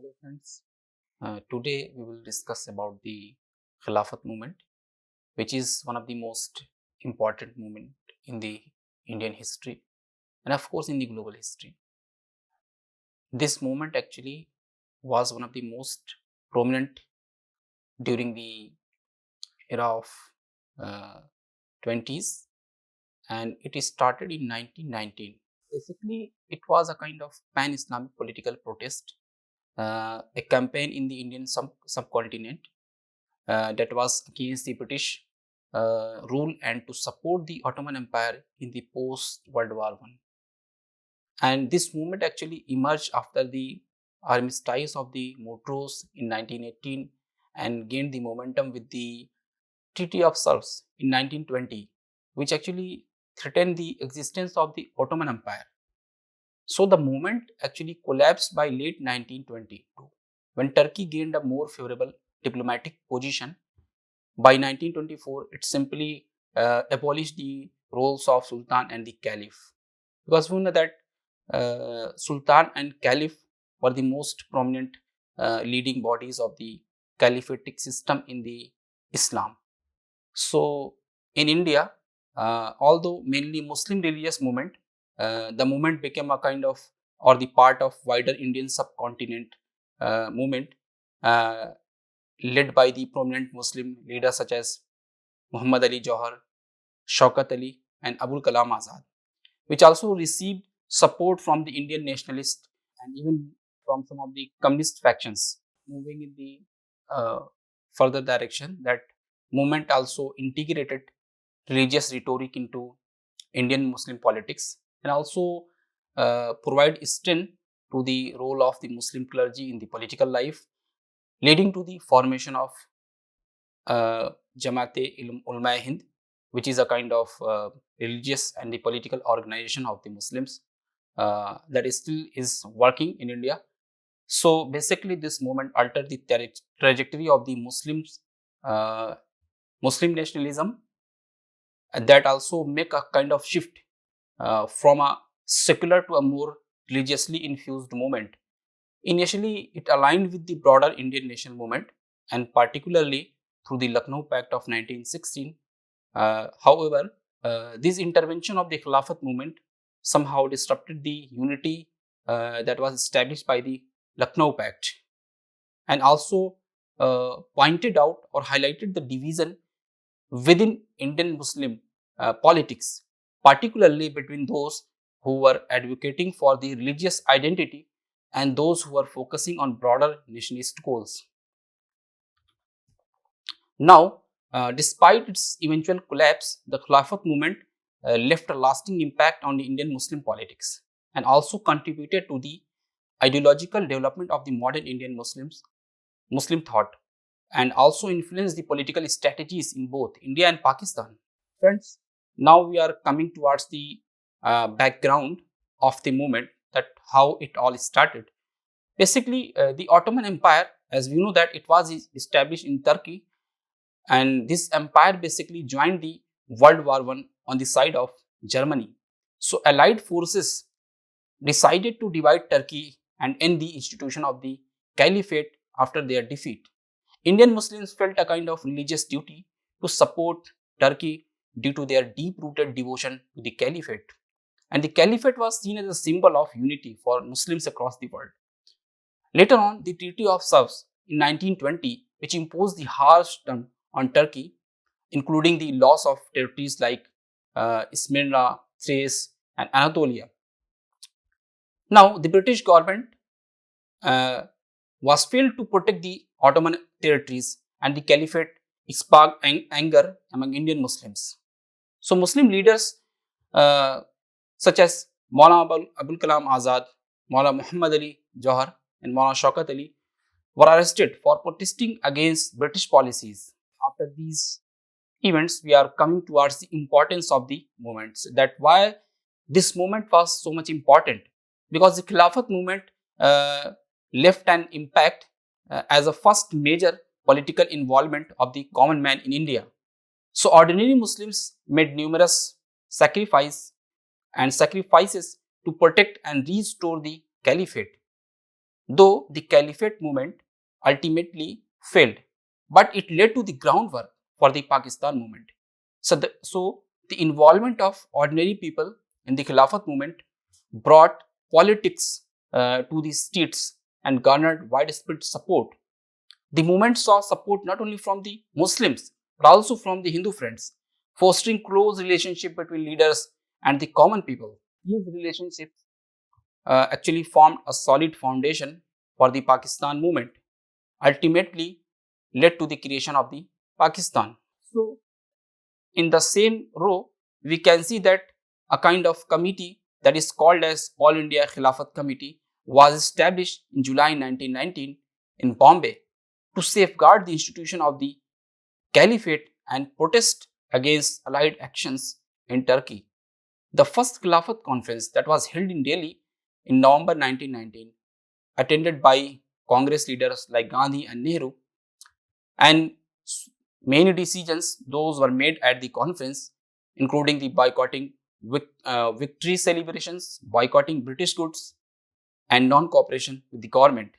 Hello friends. Today we will discuss about the Khilafat movement, which is one of the most important movement in the Indian history and of course in the global history. This movement actually was one of the most prominent during the era of uh, 20s, and it is started in 1919. Basically, it was a kind of pan-Islamic political protest, a campaign in the Indian subcontinent that was against the British rule and to support the Ottoman Empire in the post World War I. And this movement actually emerged after the armistice of the Montrose in 1918 and gained the momentum with the Treaty of Sevres in 1920, which actually threatened the existence of the Ottoman Empire. So the movement actually collapsed by late 1922 when Turkey gained a more favorable diplomatic position. By 1924, it simply abolished the roles of Sultan and the Caliph, because we know that Sultan and Caliph were the most prominent leading bodies of the caliphatic system in the Islam. So in India, although mainly Muslim religious movement, the movement became a kind of or the part of wider Indian subcontinent movement uh, led by the prominent Muslim leaders such as Muhammad Ali Johar, Shaukat Ali, and Abul Kalam Azad, which also received support from the Indian nationalists and even from some of the communist factions. Moving in the further direction, that movement also integrated religious rhetoric into Indian Muslim politics and also provide strength to the role of the Muslim clergy in the political life, leading to the formation of Ulama Hind, which is a kind of religious and the political organization of the Muslims that still is working in India. So basically, this movement altered the trajectory of the uh, Muslim nationalism, and that also make a kind of shift from a secular to a more religiously infused movement. Initially, it aligned with the broader Indian national movement, and particularly through the Lucknow Pact of 1916. However, this intervention of the Khilafat movement somehow disrupted the unity that was established by the Lucknow Pact, and also pointed out or highlighted the division within Indian Muslim politics, particularly between those who were advocating for the religious identity and those who were focusing on broader nationalist goals. Now, despite its eventual collapse, the Khilafat movement left a lasting impact on the Indian Muslim politics and also contributed to the ideological development of the modern Indian Muslim thought, and also influenced the political strategies in both India and Pakistan. Friends, now we are coming towards the background of the movement, that how it all started. Basically, the Ottoman Empire, as we know that it was established in Turkey, and this empire basically joined the World War I on the side of Germany. So Allied forces decided to divide Turkey and end the institution of the caliphate after their defeat. Indian Muslims felt a kind of religious duty to support Turkey due to their deep-rooted devotion to the caliphate. And the caliphate was seen as a symbol of unity for Muslims across the world. Later on, the Treaty of Sevres in 1920, which imposed the harsh term on Turkey, including the loss of territories like Smyrna, Thrace, and Anatolia. Now, the British government uh, was failed to protect the Ottoman territories, and the caliphate sparked anger among Indian Muslims. So, Muslim leaders uh, such as Maulana Abul Kalam Azad, Maulana Muhammad Ali Johar, and Maulana Shaukat Ali were arrested for protesting against British policies. After these events, we are coming towards the importance of the movements. That why this movement was so much important, because the Khilafat movement uh, left an impact as a first major political involvement of the common man in India. So ordinary Muslims made numerous sacrifice and sacrifices to protect and restore the caliphate. though the Caliphate movement ultimately failed, but it led to the groundwork for the Pakistan movement. So the involvement of ordinary people in the Khilafat movement brought politics to the streets and garnered widespread support. The movement saw support not only from the Muslims but also from the Hindu friends, fostering close relationship between leaders and the common people. These relationships actually formed a solid foundation for the Pakistan movement, ultimately led to the creation of the Pakistan. So, in the same row, we can see that a kind of committee that is called as All India Khilafat Committee was established in July 1919 in Bombay to safeguard the institution of the caliphate and protest against allied actions in Turkey. The first Khilafat conference that was held in Delhi in November 1919, attended by Congress leaders like Gandhi and Nehru, and many decisions those were made at the conference, including the boycotting victory celebrations, boycotting British goods, and non-cooperation with the government.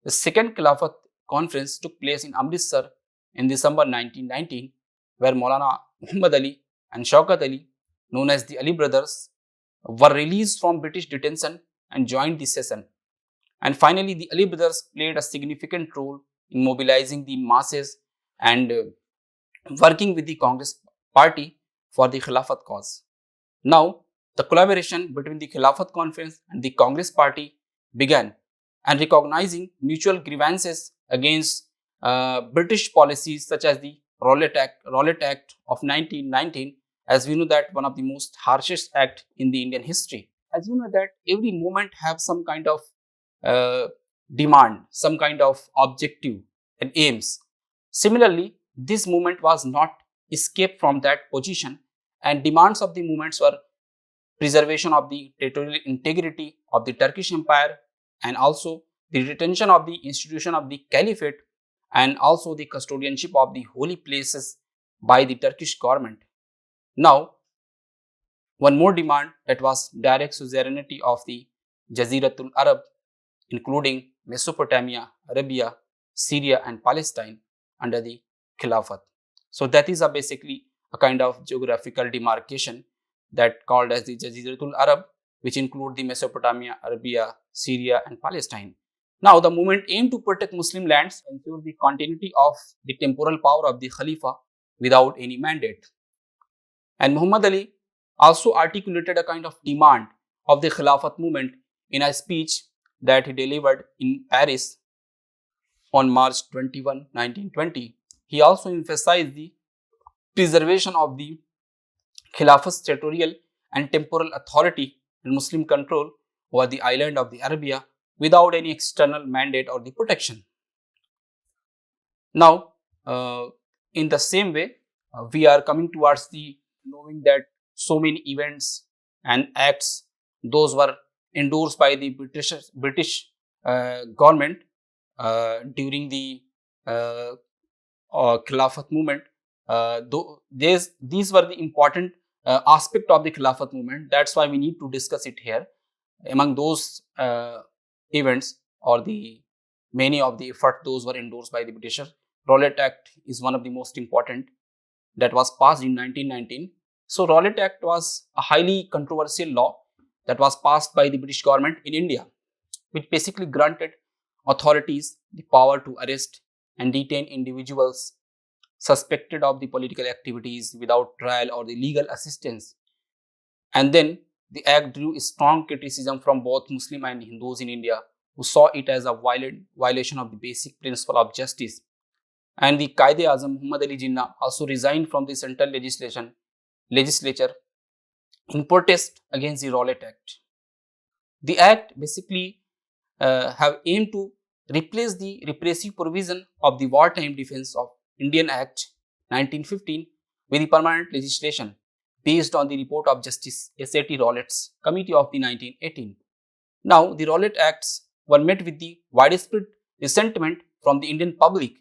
The second Khilafat conference took place in Amritsar in December 1919, where Maulana Muhammad Ali and Shaukat Ali, known as the Ali brothers, were released from British detention and joined the session. And finally, the Ali brothers played a significant role in mobilizing the masses and working with the Congress party for the Khilafat cause. Now, the collaboration between the Khilafat conference and the Congress party began, and recognizing mutual grievances against British policies such as the Rowlatt Act of 1919, as we know that one of the most harshest act in the Indian history. As you know that every movement have some kind of uh, demand, some kind of objective and aims. Similarly, this movement was not escaped from that position, and demands of the movements were preservation of the territorial integrity of the Turkish Empire, and also the retention of the institution of the caliphate, and also the custodianship of the holy places by the Turkish government. Now, one more demand, that was direct suzerainty of the Jaziratul Arab, including Mesopotamia, Arabia, Syria, and Palestine under the Khilafat. So that is basically a kind of geographical demarcation that called as the Jaziratul Arab, which include the Mesopotamia, Arabia, Syria, and Palestine. Now, the movement aimed to protect Muslim lands, ensure the continuity of the temporal power of the Khalifa without any mandate. And Muhammad Ali also articulated a kind of demand of the Khilafat movement in a speech that he delivered in Paris on March 21, 1920. He also emphasized the preservation of the Khilafat's territorial and temporal authority and Muslim control over the island of the Arabia without any external mandate or the protection. Now, in the same way, we are coming towards the knowing that so many events and acts those were endorsed by the British government during the uh, Khilafat movement. These were the important aspect of the Khilafat movement. That's why we need to discuss it here. Among those events or the many of the effort those were endorsed by the British, Rowlatt Act is one of the most important, that was passed in 1919. So Rowlatt Act was a highly controversial law that was passed by the British government in India, which basically granted authorities the power to arrest and detain individuals suspected of the political activities without trial or the legal assistance. And then the act drew strong criticism from both Muslim and Hindus in India, who saw it as a violent violation of the basic principle of justice. And the Qaeda-e-Azam Muhammad Ali Jinnah also resigned from the central legislature in protest against the Rowlatt Act. The act basically have aimed to replace the repressive provision of the Wartime Defense of Indian Act 1915 with the permanent legislation based on the report of Justice S.A.T. Rowlatt's Committee of the 1918. Now, the Rowlatt Acts were met with the widespread resentment from the Indian public,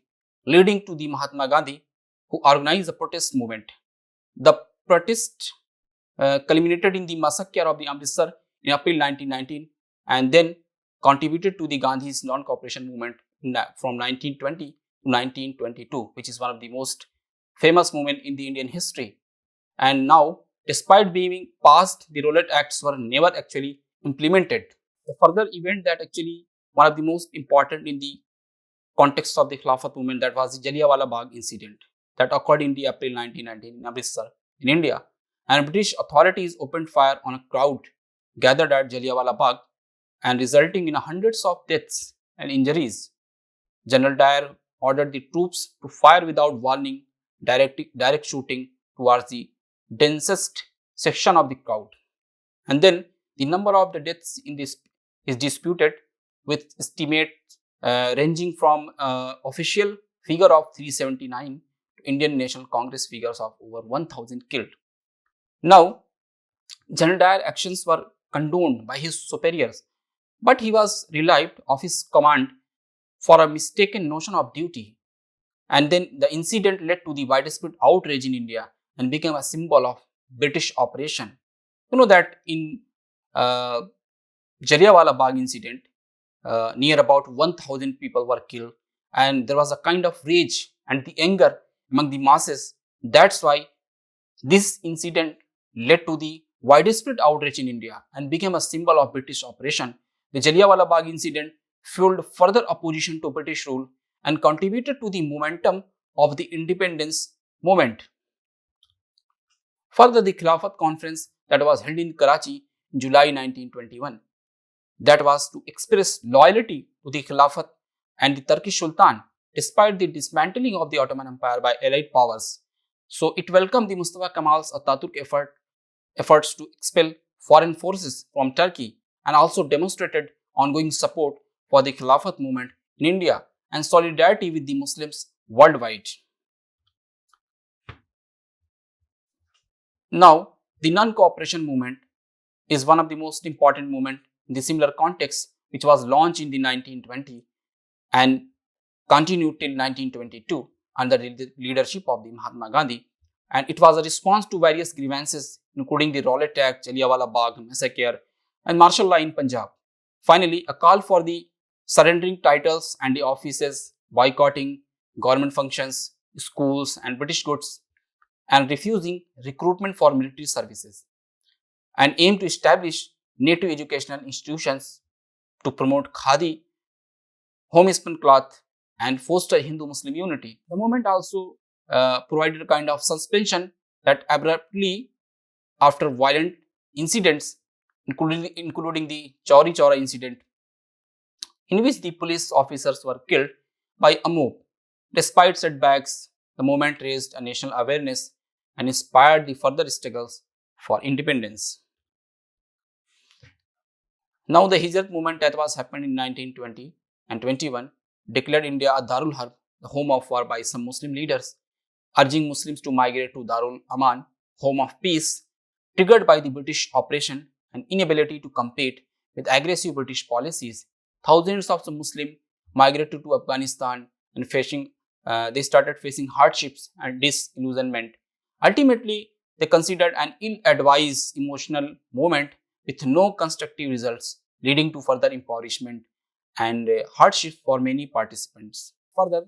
leading to the Mahatma Gandhi, who organized the protest movement. The protest culminated in the massacre of the Amritsar in April 1919, and then contributed to the Gandhi's non-cooperation movement from 1920 to 1922, which is one of the most famous movement in the Indian history. And now, despite being passed, the Rowlatt Acts were never actually implemented. The further event that actually one of the most important in the context of the Khilafat movement, that was the Jallianwala Bagh incident that occurred in the April 1919 in Amritsar in India, and British authorities opened fire on a crowd gathered at Jallianwala Bagh and resulting in hundreds of deaths and injuries. General Dyer ordered the troops to fire without warning, direct shooting towards the densest section of the crowd. And then the number of the deaths in this is disputed, with estimates ranging from official figure of 379 to Indian National Congress figures of over 1000 killed. Now, General Dyer's actions were condoned by his superiors, but he was relieved of his command for a mistaken notion of duty. And then the incident led to the widespread outrage in India and became a symbol of British operation. You know that in uh, Jallianwala Bagh incident, near about 1000 people were killed, and there was a kind of rage and the anger among the masses. That's why this incident led to the widespread outrage in India and became a symbol of British operation. The Jallianwala Bagh incident fueled further opposition to British rule and contributed to the momentum of the independence movement. Further, the Khilafat conference that was held in Karachi in July 1921, that was to express loyalty to the Khilafat and the Turkish Sultan despite the dismantling of the Ottoman Empire by Allied powers. So it welcomed the Mustafa Kemal's Ataturk efforts to expel foreign forces from Turkey and also demonstrated ongoing support for the Khilafat movement in India and solidarity with the Muslims worldwide. Now, the non-cooperation movement is one of the most important movement in the similar context, which was launched in the 1920 and continued till 1922 under the leadership of the Mahatma Gandhi. And it was a response to various grievances, including the Rowlatt Act, Jallianwala Bagh massacre, and martial law in Punjab. Finally, a call for the surrendering titles and the offices, boycotting government functions, schools, and British goods, and refusing recruitment for military services, and aim to establish native educational institutions to promote khadi, homespun cloth, and foster Hindu-Muslim unity. The movement also provided a kind of suspension that abruptly, after violent incidents, including the Chauri Chaura incident, in which the police officers were killed by a mob. Despite setbacks, the movement raised a national awareness and inspired the further struggles for independence. Now, the Hijrat movement that was happened in 1920 and 21 declared India a Darul Harb, the home of war, by some Muslim leaders, urging Muslims to migrate to Darul Aman, home of peace, triggered by the British operation and inability to compete with aggressive British policies. Thousands of the Muslims migrated to Afghanistan and they started facing hardships and disillusionment. Ultimately, they considered an ill-advised emotional movement with no constructive results, leading to further impoverishment and hardship for many participants. Further,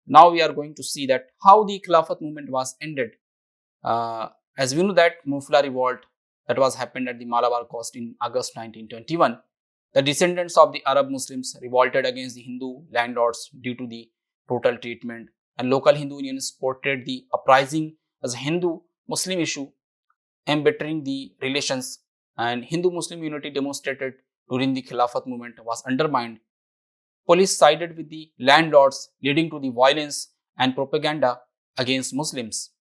now we are going to see that how the Khilafat movement was ended. As we know that Mufla revolt that was happened at the Malabar coast in August 1921, the descendants of the Arab Muslims revolted against the Hindu landlords due to the brutal treatment, and local Hindu unions portrayed the uprising as a Hindu-Muslim issue, embittering the relations, and Hindu-Muslim unity demonstrated during the Khilafat movement was undermined. Police sided with the landlords, leading to the violence and propaganda against Muslims.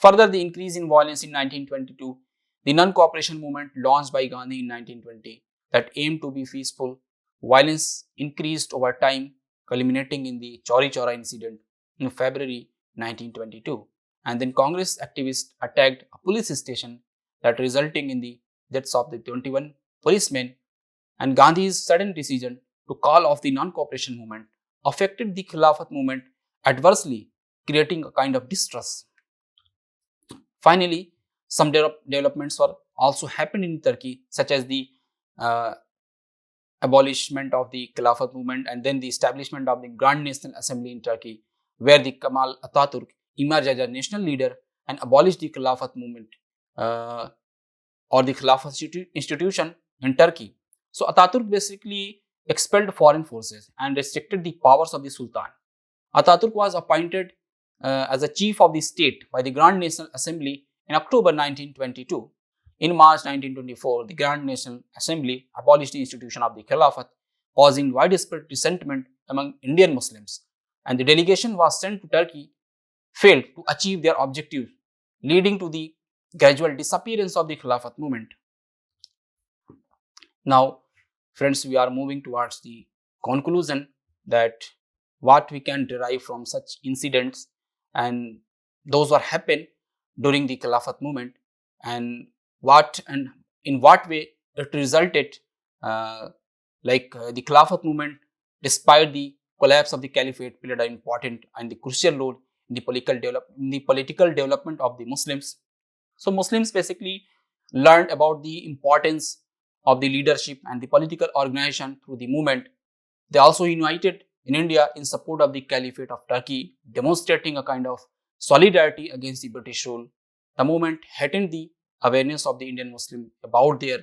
Further, the increase in violence in 1922, the non-cooperation movement launched by Gandhi in 1920 that aimed to be peaceful, violence increased over time, culminating in the Chauri Chaura incident in February 1922. And then Congress activists attacked a police station, that resulting in the deaths of the 21 policemen, and Gandhi's sudden decision to call off the non-cooperation movement affected the Khilafat movement adversely, creating a kind of distrust. Finally, some developments were also happened in Turkey, such as the uh, abolishment of the Khilafat movement, and then the establishment of the Grand National Assembly in Turkey, where the Kemal Atatürk emerged as a national leader and abolished the Khilafat movement uh, or the Khilafat institution in Turkey. So Atatürk basically expelled foreign forces and restricted the powers of the Sultan. Atatürk was appointed as a chief of the state by the Grand National Assembly in October 1922. In March 1924, the Grand National Assembly abolished the institution of the Khilafat, causing widespread resentment among Indian Muslims, and the delegation was sent to Turkey failed to achieve their objectives, leading to the gradual disappearance of the Khilafat movement. Now, friends, we are moving towards the conclusion that what we can derive from such incidents and those what happened during the Khilafat movement, and what and in what way it resulted, uh, the Khilafat movement, despite the collapse of the caliphate, played an important and the crucial role in the political development of the Muslims. So Muslims basically learned about the importance of the leadership and the political organization through the movement. They also united in India in support of the Caliphate of Turkey, demonstrating a kind of solidarity against the British rule. The movement heightened the awareness of the Indian Muslim about their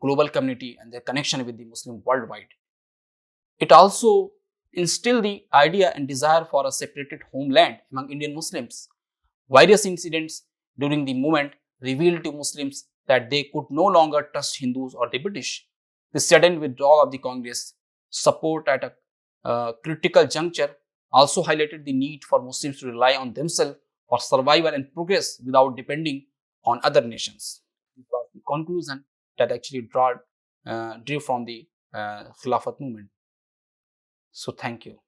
global community and their connection with the Muslim worldwide. It also instilled the idea and desire for a separated homeland among Indian Muslims. Various incidents during the movement revealed to Muslims that they could no longer trust Hindus or the British. The sudden withdrawal of the Congress support at a critical juncture also highlighted the need for Muslims to rely on themselves for survival and progress without depending on other nations. This was the conclusion that actually drew from the Khilafat movement. So, thank you.